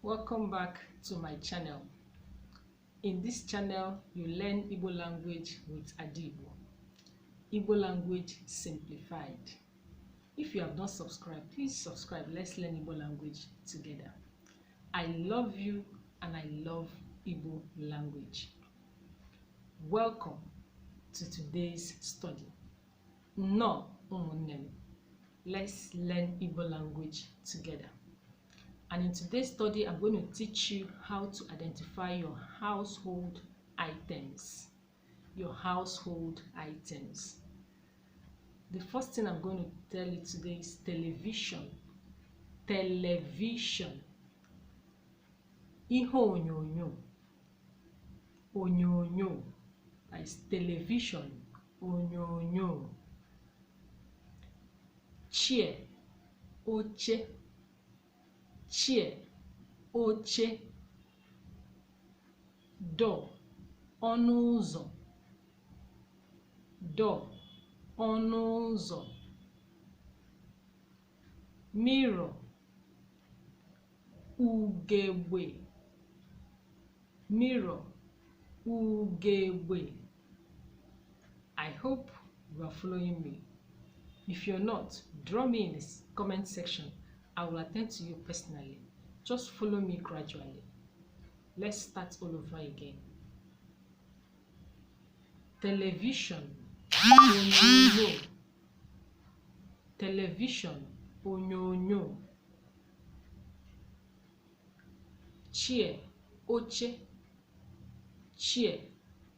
Welcome back to my channel. In this channel, you learn Igbo language with ADA Igbo. Igbo language simplified. If you have not subscribed, please subscribe. Let's learn Igbo language together. I love you and I love Igbo language. Welcome to today's study. No, let's learn Igbo language together. And in today's study, I'm going to teach you how to identify your household items. Your household items. The first thing I'm going to tell you today is television. Television. Ihe onyonyo. Onyonyo. That is television. Onyonyo. Chair. Oche. Chair, oche. Door, ọnụ ụzọ. Door, ọnụ ụzọ. Mirror, ugegbe. Mirror, ugegbe. I hope you are following me. If you're not, draw me in the comment section. I will attend to you personally. Just follow me gradually. Let's start all over again. Television, onyonyo. Television, onyonyo. Chair, oche. Chair,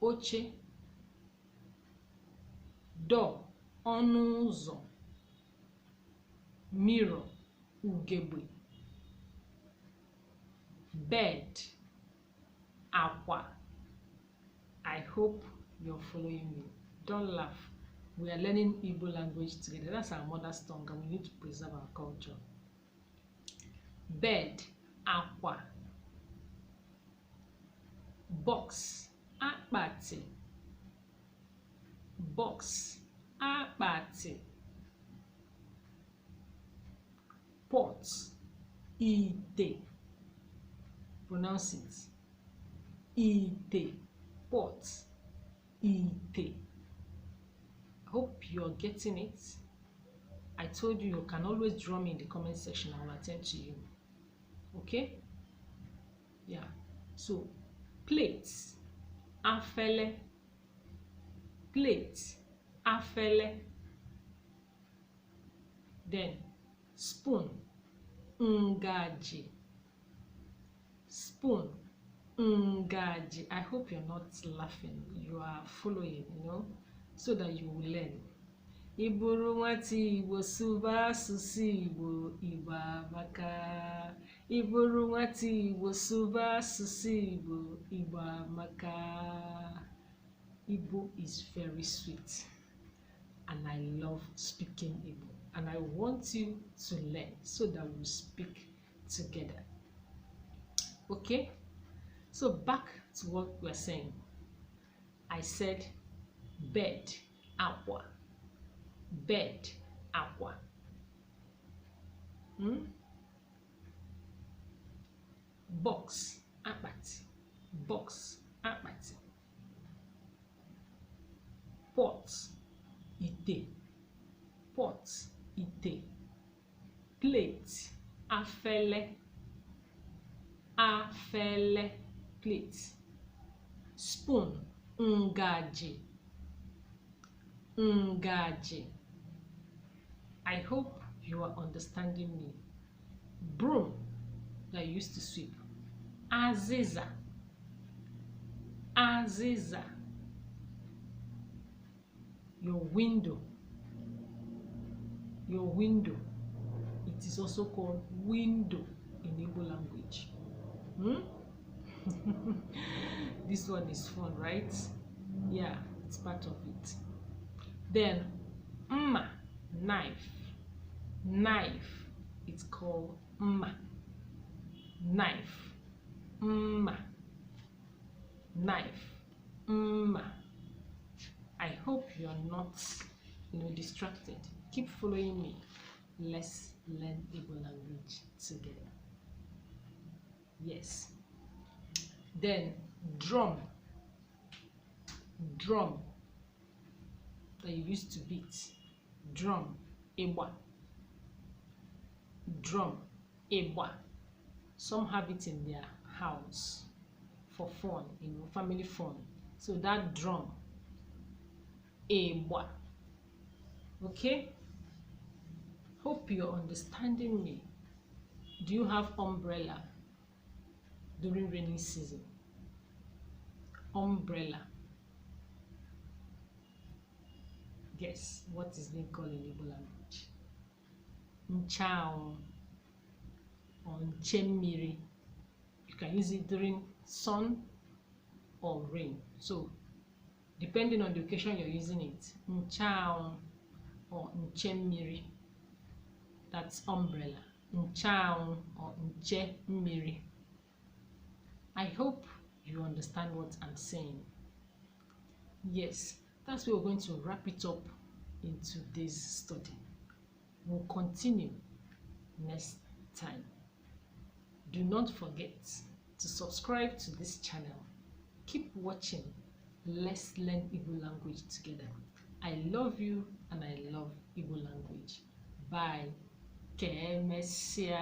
oche. Door, ọnụ ụzọ. Mirror, ugegbe. Bed, akwa. I hope you're following me. Don't laugh. We are learning Igbo language together. That's our mother's tongue and we need to preserve our culture. Bed, akwa. Box, akpati. Box, akpati. Pot, ite. Pronounce it. Ite. Pot, ite. I hope you're getting it. I told you you can always draw me in the comment section. I will attend to you. Okay? Yeah. So, plates, afele. Plate, afele. Then, spoon, ngaji. Spoon, ngaji. I hope you're not laughing. You are following, so that you will learn. Iburu nwati Igbo suba asụsụ Igbo Igba maka. Iburu nwati Igbo suba asụsụ Igbo Igba maka. Igbo is very sweet and I love speaking Igbo. And I want you to learn so that we speak together. Okay? So back to what we're saying. I said bed, aqua. Bed, aqua. Box, akpati. Box, akpati. Pot, ite. Pot, ite. Plate, afele. Afele, plate. Spoon, ngaji. Ngaji. I hope you are understanding me. Broom that you used to sweep. Aziza. Aziza. Your window. Your window. It is also called window in Igbo language. This one is fun, right? Yeah, it's part of it. Then, mma, knife. Knife. It's called mma. Knife. Mma. Knife. Mma. I hope you're not, distracted. Keep following me. Let's learn Igbo language together. Yes. Then drum that you used to beat. Drum, igba. Drum, igba. Some have it in their house for fun, family fun. So that drum, igba. Okay? Hope you're understanding me. Do you have umbrella during rainy season? Umbrella. Guess what is being called in Igbo language? Ncheanwu or nchemmiri. You can use it during sun or rain. So depending on the occasion you're using it, ncheanwu or nchemmiri. That's umbrella. Ncheanwu or nchemmiri. I hope you understand what I'm saying. Yes, that's where we're going to wrap it up in today's study. We'll continue next time. Do not forget to subscribe to this channel. Keep watching. Let's learn Igbo language together. I love you and I love Igbo language. Bye. Kemesia.